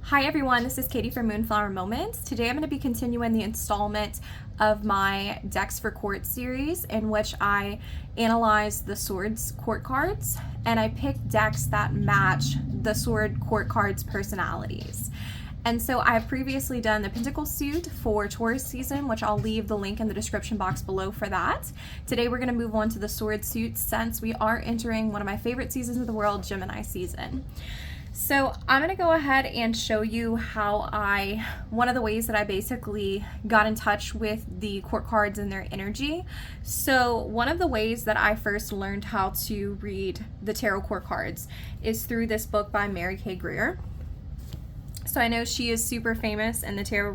Hi everyone, this is Katie from Moonflower Moments. Today I'm going to be continuing the installment of my Decks for Court series in which I analyze the Swords court cards and I pick decks that match the Sword court cards' personalities. And so I have previously done the Pentacle suit for Taurus season, which I'll leave the link in the description box below for that. Today we're going to move on to the Sword suit since we are entering one of my favorite seasons of the world, Gemini season. So I'm going to go ahead and show you how one of the ways that I basically got in touch with the court cards and their energy. So one of the ways that I first learned how to read the tarot court cards is through this book by Mary K. Greer. So I know she is super famous in the tarot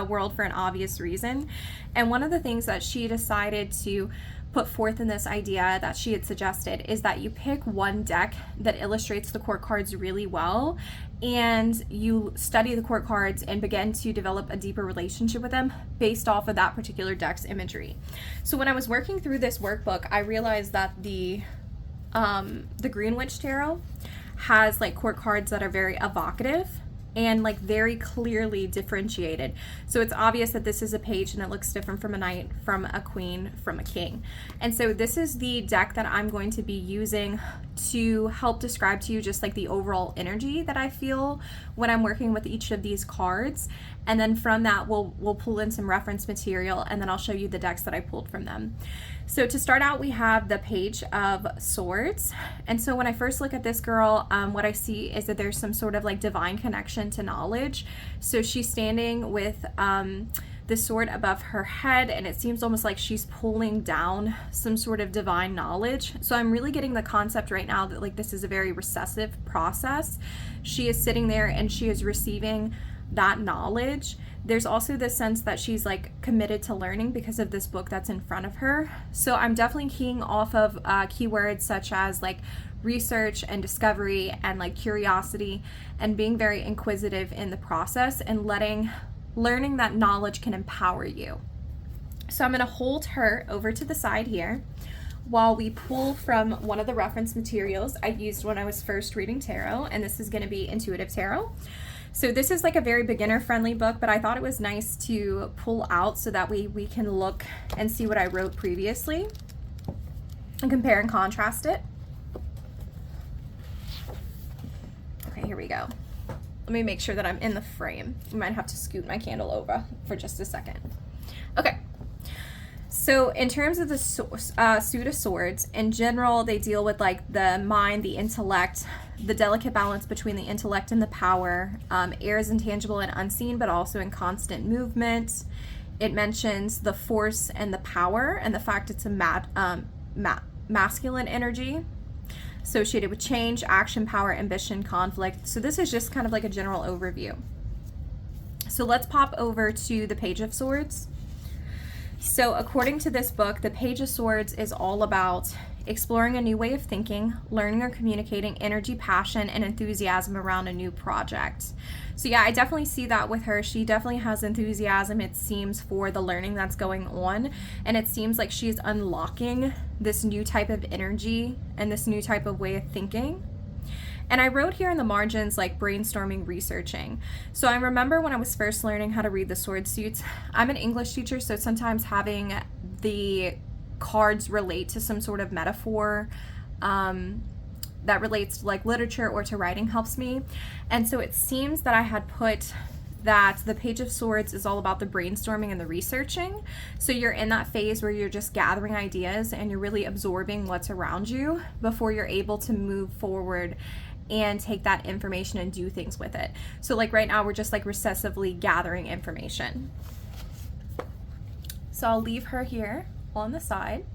world for an obvious reason. And one of the things that she decided to put forth in this idea that she had suggested is that you pick one deck that illustrates the court cards really well and you study the court cards and begin to develop a deeper relationship with them based off of that particular deck's imagery. So when I was working through this workbook, I realized that the Green Witch Tarot has like court cards that are very evocative and like very clearly differentiated. So it's obvious that this is a page and it looks different from a knight, from a queen, from a king. And so this is the deck that I'm going to be using to help describe to you just like the overall energy that I feel when I'm working with each of these cards. And then from that, we'll pull in some reference material and then I'll show you the decks that I pulled from them. So to start out, we have the Page of Swords. And so when I first look at this girl, what I see is that there's some sort of like divine connection to knowledge. So she's standing with the sword above her head, and it seems almost like she's pulling down some sort of divine knowledge. So I'm really getting the concept right now that like this is a very recessive process. She is sitting there and she is receiving that knowledge. There's also this sense that she's like committed to learning because of this book that's in front of her. So I'm definitely keying off of keywords such as like research and discovery and like curiosity and being very inquisitive in the process and learning that knowledge can empower you. So I'm going to hold her over to the side here while we pull from one of the reference materials I used when I was first reading tarot, and this is going to be Intuitive Tarot. So this is like a very beginner friendly book, but I thought it was nice to pull out so that we can look and see what I wrote previously and compare and contrast it. Okay, here we go. Let me make sure that I'm in the frame. I might have to scoot my candle over for just a second. Okay. So in terms of the suit of swords, in general, they deal with like the mind, the intellect, the delicate balance between the intellect and the power. Air is intangible and unseen, but also in constant movement. It mentions the force and the power and the fact it's a masculine energy associated with change, action, power, ambition, conflict. So this is just kind of like a general overview. So let's pop over to the Page of Swords. So according to this book, the Page of Swords is all about exploring a new way of thinking, learning or communicating energy, passion, and enthusiasm around a new project. So yeah, I definitely see that with her. She definitely has enthusiasm, it seems, for the learning that's going on. And it seems like she's unlocking this new type of energy and this new type of way of thinking. And I wrote here in the margins like brainstorming, researching. So I remember when I was first learning how to read the sword suits, I'm an English teacher, so sometimes having the cards relate to some sort of metaphor that relates to like literature or to writing helps me. And so it seems that I had put that the Page of Swords is all about the brainstorming and the researching. So you're in that phase where you're just gathering ideas and you're really absorbing what's around you before you're able to move forward and take that information and do things with it. So like right now we're just like recessively gathering information. So I'll leave her here on the side.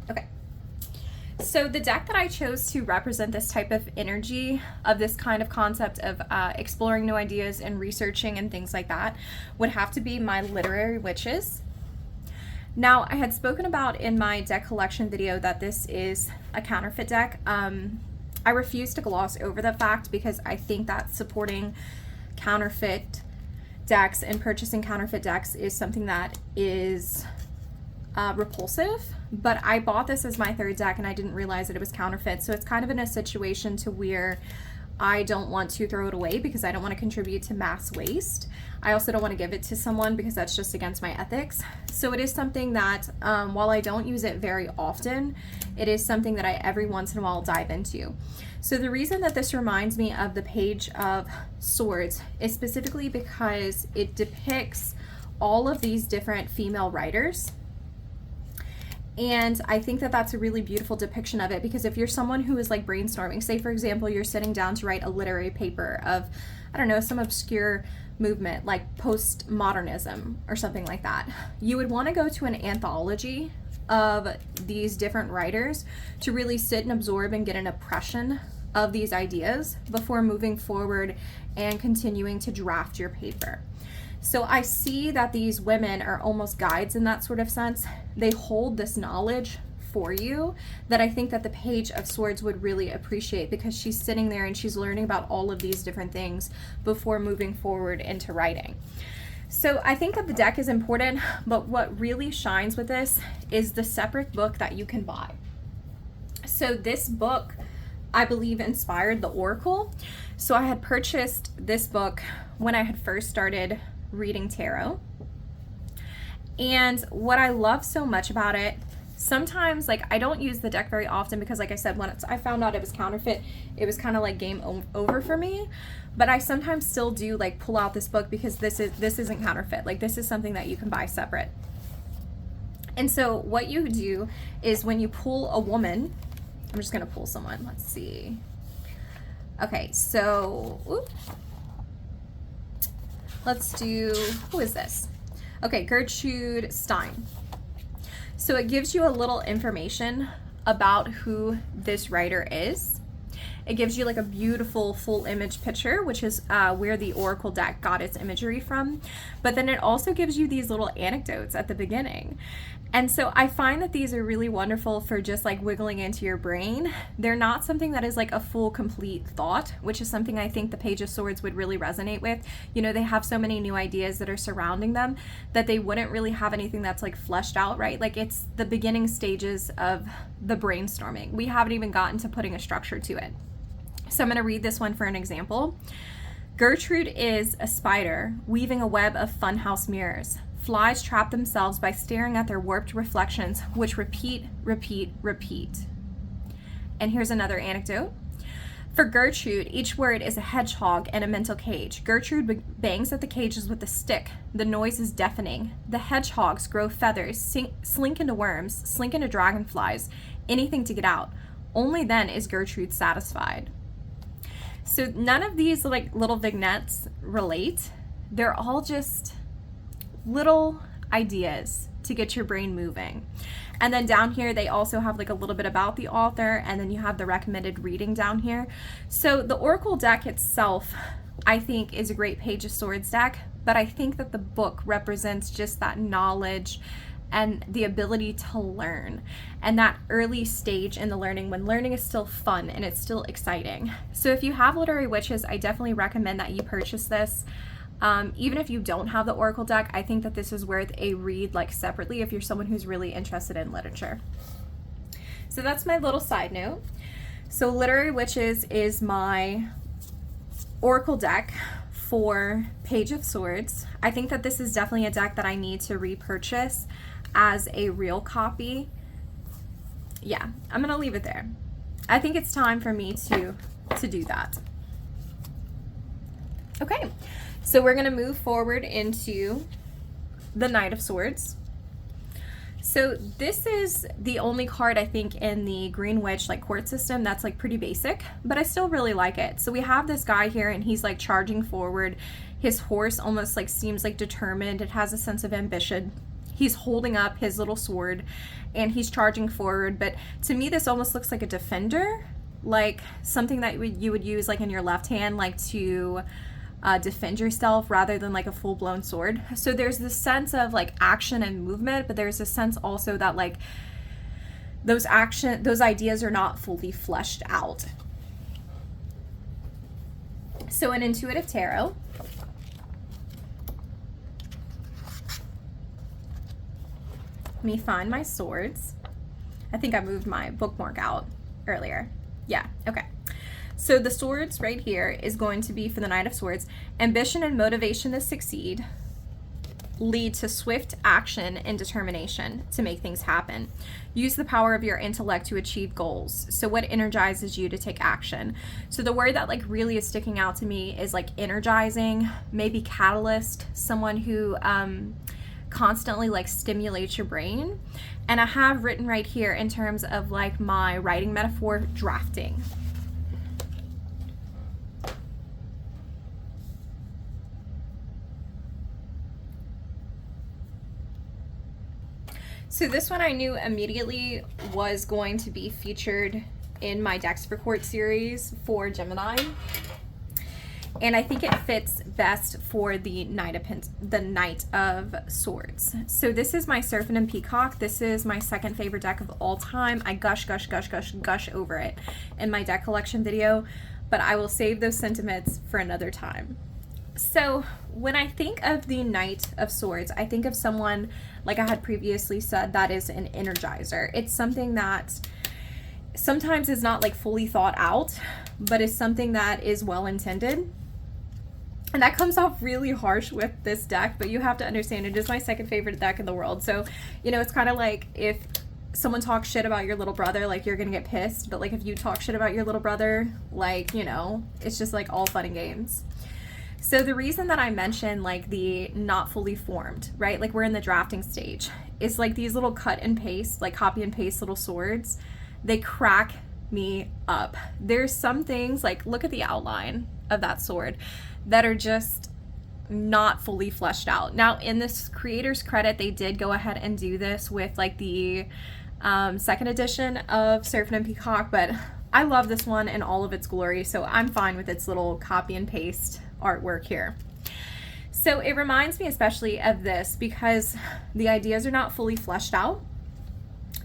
Okay. So the deck that I chose to represent this type of energy of this kind of concept of exploring new ideas and researching and things like that would have to be my Literary Witches. Now, I had spoken about in my deck collection video that this is a counterfeit deck. I refuse to gloss over the fact because I think that supporting counterfeit decks and purchasing counterfeit decks is something that is repulsive, but I bought this as my third deck and I didn't realize that it was counterfeit. So it's kind of in a situation to where I don't want to throw it away because I don't want to contribute to mass waste. I also don't want to give it to someone because that's just against my ethics. So it is something that, while I don't use it very often, it is something that I every once in a while dive into. So the reason that this reminds me of the Page of Swords is specifically because it depicts all of these different female writers. And I think that that's a really beautiful depiction of it, because if you're someone who is like brainstorming, say for example, you're sitting down to write a literary paper of, I don't know, some obscure movement like postmodernism or something like that, you would want to go to an anthology of these different writers to really sit and absorb and get an impression of these ideas before moving forward and continuing to draft your paper. So I see that these women are almost guides in that sort of sense. They hold this knowledge for you that I think that the Page of Swords would really appreciate, because she's sitting there and she's learning about all of these different things before moving forward into writing. So I think that the deck is important, but what really shines with this is the separate book that you can buy. So this book, I believe, inspired the Oracle. So I had purchased this book when I had first started reading tarot. And what I love so much about it, sometimes like I don't use the deck very often because, like I said, when I found out it was counterfeit, it was kind of like game over for me. But I sometimes still do like pull out this book because this isn't counterfeit. Like this is something that you can buy separate. And so what you do is when you pull a woman, I'm just gonna pull someone. Let's see. Okay, so let's do, who is this? Okay, Gertrude Stein. So it gives you a little information about who this writer is. It gives you like a beautiful full image picture, which is where the Oracle deck got its imagery from. But then it also gives you these little anecdotes at the beginning. And so I find that these are really wonderful for just like wiggling into your brain. They're not something that is like a full, complete thought, which is something I think the Page of Swords would really resonate with. You know, they have so many new ideas that are surrounding them that they wouldn't really have anything that's like fleshed out, right? Like it's the beginning stages of the brainstorming. We haven't even gotten to putting a structure to it. So I'm going to read this one for an example. Gertrude is a spider weaving a web of funhouse mirrors. Flies trap themselves by staring at their warped reflections, which repeat, repeat, repeat. And here's another anecdote. For Gertrude, each word is a hedgehog in a mental cage. Gertrude bangs at the cages with a stick. The noise is deafening. The hedgehogs grow feathers, slink into worms, slink into dragonflies, anything to get out. Only then is Gertrude satisfied. So none of these like little vignettes relate. They're all just little ideas to get your brain moving. And then down here they also have like a little bit about the author, and then you have the recommended reading down here. So the Oracle deck itself, I think, is a great Page of Swords deck, but I think that the book represents just that knowledge and the ability to learn, and that early stage in the learning when learning is still fun and it's still exciting. So if you have Literary Witches, I definitely recommend that you purchase this. Even if you don't have the Oracle deck, I think that this is worth a read like separately if you're someone who's really interested in literature. So that's my little side note. So Literary Witches is my Oracle deck for Page of Swords. I think that this is definitely a deck that I need to repurchase as a real copy. Yeah, I'm gonna leave it there. I think it's time for me to do that. Okay, so we're gonna move forward into the Knight of Swords. So this is the only card I think in the Green Witch like court system that's like pretty basic, but I still really like it. So we have this guy here and he's like charging forward. His horse almost like seems like determined. It has a sense of ambition. He's holding up his little sword and he's charging forward. But to me, this almost looks like a defender, like something that you would use like in your left hand, like to defend yourself rather than like a full-blown sword. So there's this sense of like action and movement, but there's a sense also that like those ideas are not fully fleshed out. So in Intuitive Tarot, let me find my swords. I think I moved my bookmark out earlier. Yeah, okay. So the swords right here is going to be for the Knight of Swords. Ambition and motivation to succeed lead to swift action and determination to make things happen. Use the power of your intellect to achieve goals. So what energizes you to take action? So the word that like really is sticking out to me is like energizing, maybe catalyst, someone who constantly like stimulates your brain. And I have written right here in terms of like my writing metaphor, drafting. So this one I knew immediately was going to be featured in my Decks for Court series for Gemini. And I think it fits best for the Knight of Swords. So this is my Serpent and Peacock. This is my second favorite deck of all time. I gush over it in my deck collection video, but I will save those sentiments for another time. So when I think of the Knight of Swords, I think of someone, like I had previously said, that is an energizer. It's something that sometimes is not like fully thought out, but is something that is well intended. And that comes off really harsh with this deck, but you have to understand it is my second favorite deck in the world. So, you know, it's kind of like if someone talks shit about your little brother, like you're gonna get pissed, but like if you talk shit about your little brother, like, you know, it's just like all fun and games. So the reason that I mentioned like the not fully formed, right? Like we're in the drafting stage. It's like these little cut and paste, like copy and paste little swords. They crack me up. There's some things like, look at the outline of that sword that are just not fully fleshed out. Now in this creator's credit, they did go ahead and do this with like the second edition of Serpent and Peacock, but I love this one in all of its glory, so I'm fine with its little copy and paste artwork here. So it reminds me especially of this because the ideas are not fully fleshed out.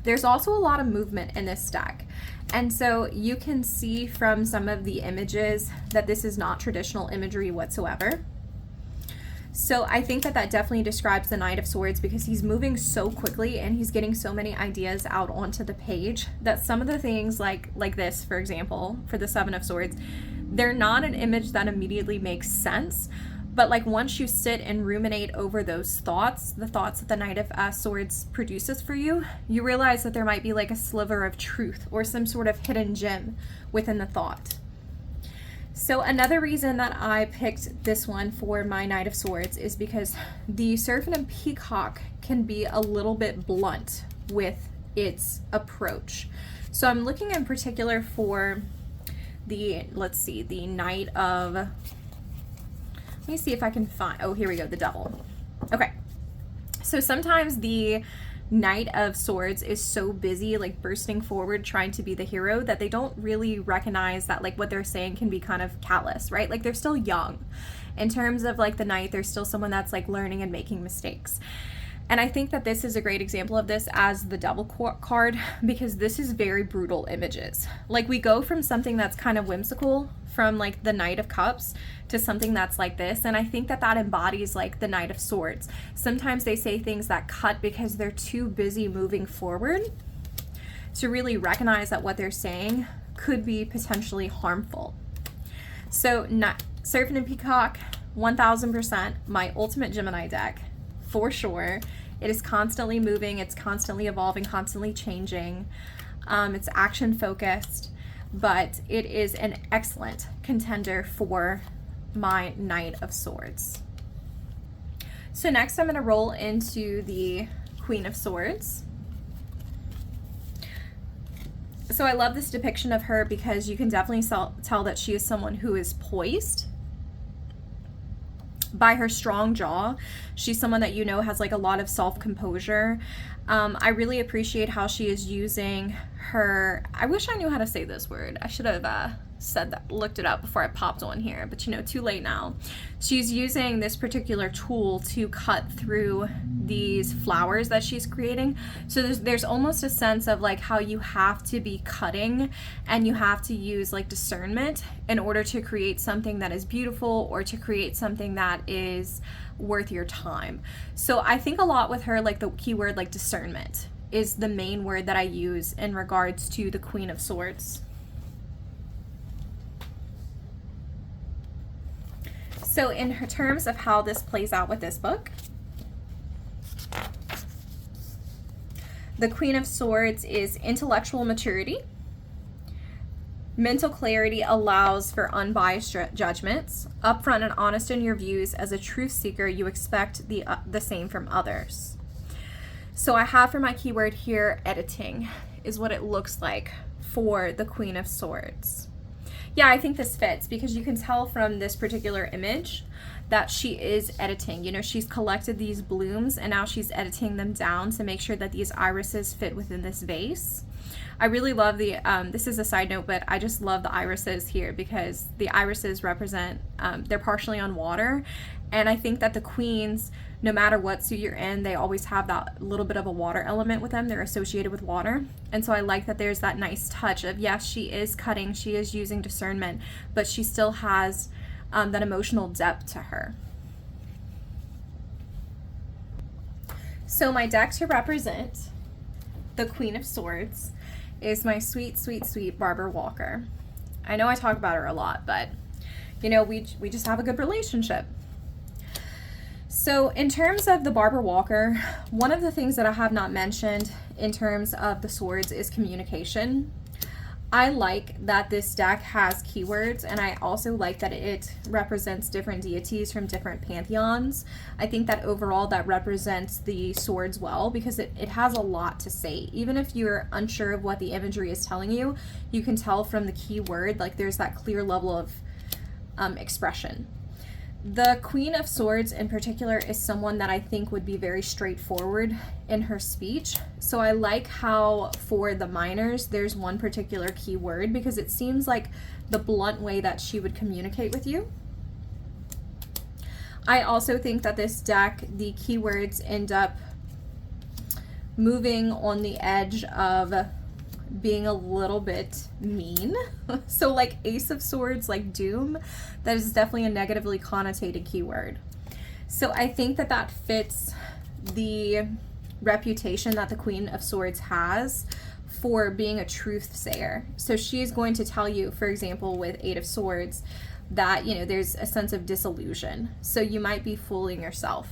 There's also a lot of movement in this deck. And so you can see from some of the images that this is not traditional imagery whatsoever. So I think that that definitely describes the Knight of Swords because he's moving so quickly and he's getting so many ideas out onto the page that some of the things like this, for example, for the Seven of Swords, they're not an image that immediately makes sense. But like once you sit and ruminate over those thoughts, the thoughts that the Knight of Swords produces for you, you realize that there might be like a sliver of truth or some sort of hidden gem within the thought. So another reason that I picked this one for my Knight of Swords is because the Serpent and Peacock can be a little bit blunt with its approach. So I'm looking in particular for the, let's see, the Knight of, let me see if I can find, oh, here we go, the Devil. Okay, so sometimes the Knight of Swords is so busy like bursting forward trying to be the hero that they don't really recognize that like what they're saying can be kind of callous, right? Like they're still young. In terms of like the Knight, there's still someone that's like learning and making mistakes. And I think that this is a great example of this as the Devil card because this is very brutal images. Like we go from something that's kind of whimsical from like the Knight of Cups to something that's like this, and I think that that embodies like the Knight of Swords. Sometimes they say things that cut because they're too busy moving forward to really recognize that what they're saying could be potentially harmful. So Serpent and Peacock, 1000% my ultimate Gemini deck for sure. It is constantly moving, it's constantly evolving, constantly changing. It's action focused, but it is an excellent contender for my Knight of Swords. So next I'm going to roll into the Queen of Swords. So I love this depiction of her because you can definitely tell that she is someone who is poised. By her strong jaw, she's someone that you know has like a lot of self-composure. I really appreciate how she is using her, I wish I knew how to say this word. I should have said that, looked it up before I popped on here, but you know, too late now. She's using this particular tool to cut through these flowers that she's creating. So there's almost a sense of like how you have to be cutting and you have to use like discernment in order to create something that is beautiful or to create something that is worth your time. So I think a lot with her, like the keyword like discernment. is the main word that I use in regards to the Queen of Swords. So in terms of how this plays out with this book, the Queen of Swords is intellectual maturity. Mental clarity allows for unbiased judgments. Upfront and honest in your views, as a truth seeker, you expect the same from others. So I have for my keyword here, editing, is what it looks like for the Queen of Swords. Yeah, I think this fits because you can tell from this particular image that she is editing. You know, she's collected these blooms and now she's editing them down to make sure that these irises fit within this vase. I really love the, this is a side note, but I just love the irises here because the irises represent, they're partially on water. And I think that the queens, no matter what suit you're in, they always have that little bit of a water element with them. They're associated with water. And so I like that there's that nice touch of, yes, she is cutting, she is using discernment, but she still has that emotional depth to her. So my deck to represent the Queen of Swords is my sweet, sweet, sweet Barbara Walker. I know I talk about her a lot, but you know, we just have a good relationship. So in terms of the Barbara Walker, one of the things that I have not mentioned in terms of the swords is communication. I like that this deck has keywords, and I also like that it represents different deities from different pantheons. I think that overall that represents the swords well because it has a lot to say. Even if you're unsure of what the imagery is telling you, you can tell from the keyword, like there's that clear level of expression. The Queen of Swords in particular is someone that I think would be very straightforward in her speech. So I like how for the minors, there's one particular keyword because it seems like the blunt way that she would communicate with you. I also think that this deck, the keywords end up moving on the edge of being a little bit mean. So like Ace of Swords, like doom, that is definitely a negatively connotated keyword. So I think that that fits the reputation that the Queen of Swords has for being a truth sayer. So she's going to tell you, for example, with Eight of Swords, that, you know, there's a sense of disillusion. So you might be fooling yourself.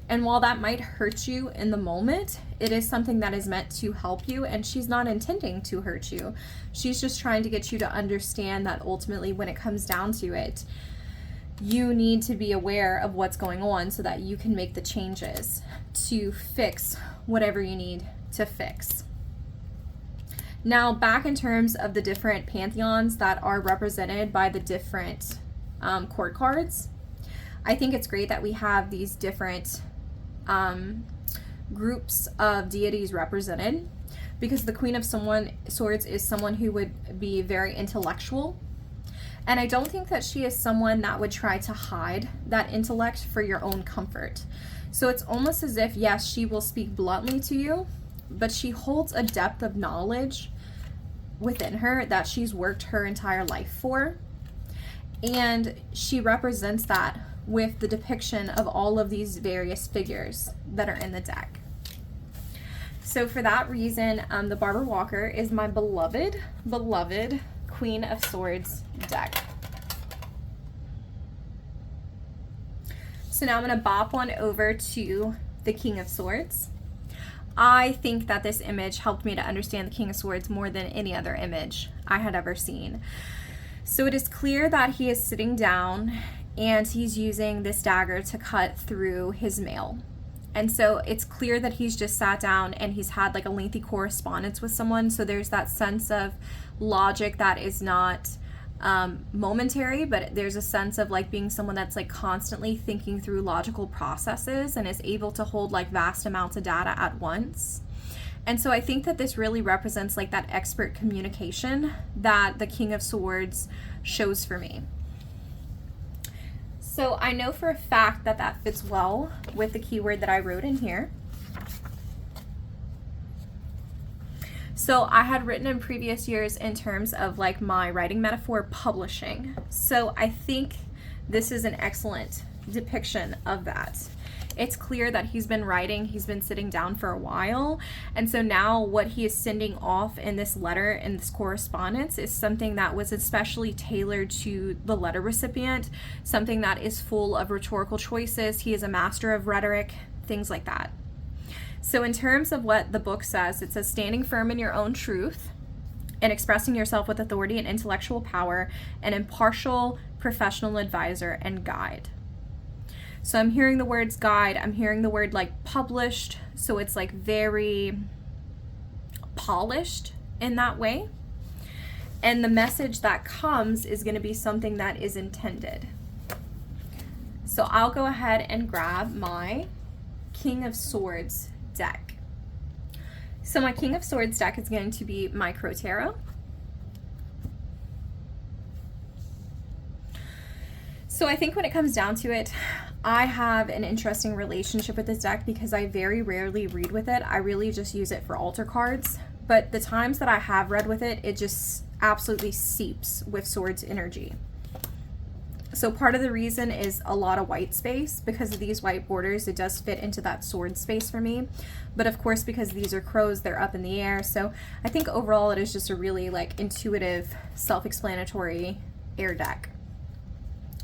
And while that might hurt you in the moment, it is something that is meant to help you, and she's not intending to hurt you. She's just trying to get you to understand that ultimately when it comes down to it, you need to be aware of what's going on so that you can make the changes to fix whatever you need to fix. Now, back in terms of the different pantheons that are represented by the different court cards, I think it's great that we have these different groups of deities represented because the Queen of Swords is someone who would be very intellectual. And I don't think that she is someone that would try to hide that intellect for your own comfort. So it's almost as if, yes, she will speak bluntly to you, but she holds a depth of knowledge within her that she's worked her entire life for. And she represents that with the depiction of all of these various figures that are in the deck. So for that reason, the Barbara Walker is my beloved, beloved Queen of Swords deck. So now I'm going to bop on over to the King of Swords. I think that this image helped me to understand the King of Swords more than any other image I had ever seen. So it is clear that he is sitting down and he's using this dagger to cut through his mail. And so it's clear that he's just sat down and he's had like a lengthy correspondence with someone. So there's that sense of logic that is not momentary, but there's a sense of like being someone that's like constantly thinking through logical processes and is able to hold like vast amounts of data at once. And so I think that this really represents like that expert communication that the King of Swords shows for me. So I know for a fact that that fits well with the keyword that I wrote in here. So I had written in previous years in terms of like my writing metaphor, publishing. So I think this is an excellent depiction of that. it's clear that he's been writing, he's been sitting down for a while. And so now what he is sending off in this letter, in this correspondence, is something that was especially tailored to the letter recipient, something that is full of rhetorical choices. He is a master of rhetoric, things like that. So in terms of what the book says, it says standing firm in your own truth and expressing yourself with authority and intellectual power, an impartial professional advisor and guide. So I'm hearing the words guide, I'm hearing the word like published, so it's like very polished in that way. And the message that comes is going to be something that is intended. So I'll go ahead and grab my King of Swords deck. So my King of Swords deck is going to be my Crow Tarot. So I think when it comes down to it, I have an interesting relationship with this deck because I very rarely read with it. I really just use it for altar cards. But the times that I have read with it, it just absolutely seeps with swords energy. So part of the reason is a lot of white space. Because of these white borders, it does fit into that sword space for me. But of course, because these are crows, they're up in the air. So I think overall it is just a really like intuitive, self-explanatory air deck.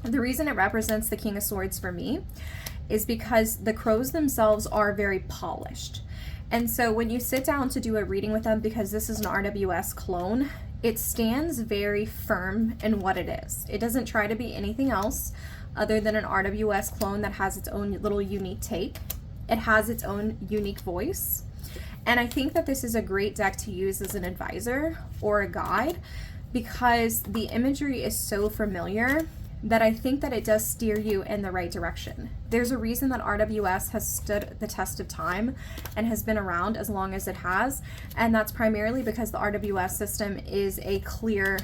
The reason it represents the King of Swords for me is because the crows themselves are very polished. And so when you sit down to do a reading with them, because this is an RWS clone, it stands very firm in what it is. It doesn't try to be anything else other than an RWS clone that has its own little unique take. It has its own unique voice. And I think that this is a great deck to use as an advisor or a guide because the imagery is so familiar that I think that it does steer you in the right direction. There's a reason that RWS has stood the test of time and has been around as long as it has, and that's primarily because the RWS system is a clear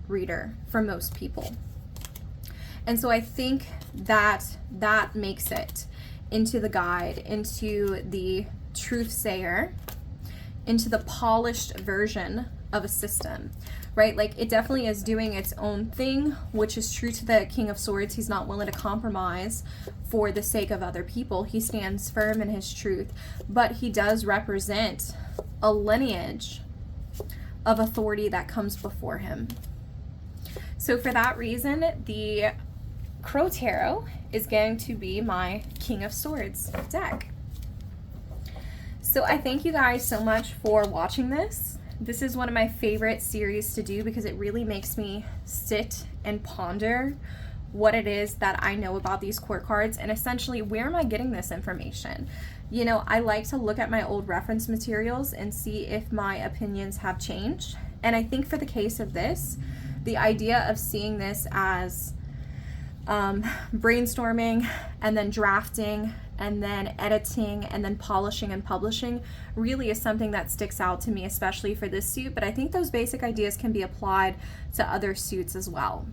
reader for most people. And so I think that that makes it into the guide, into the truth sayer, into the polished version of a system. Right? Like it definitely is doing its own thing, which is true to the King of Swords. He's not willing to compromise for the sake of other people. He stands firm in his truth, but he does represent a lineage of authority that comes before him. So for that reason, the Crow Tarot is going to be my King of Swords deck. So I thank you guys so much for watching this. This is one of my favorite series to do because it really makes me sit and ponder what it is that I know about these court cards and essentially where am I getting this information. You know, I like to look at my old reference materials and see if my opinions have changed. And I think for the case of this, the idea of seeing this as brainstorming and then drafting and then editing and then polishing and publishing really is something that sticks out to me, especially for this suit. But I think those basic ideas can be applied to other suits as well.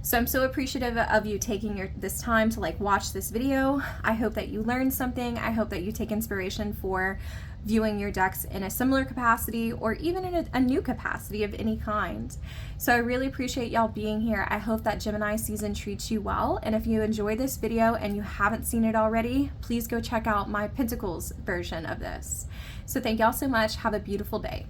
So I'm so appreciative of you taking this time to like watch this video. I hope that you learned something. I hope that you take inspiration for viewing your decks in a similar capacity or even in a new capacity of any kind. So I really appreciate y'all being here. I hope that Gemini season treats you well. And if you enjoyed this video and you haven't seen it already, please go check out my Pentacles version of this. So thank y'all so much. Have a beautiful day.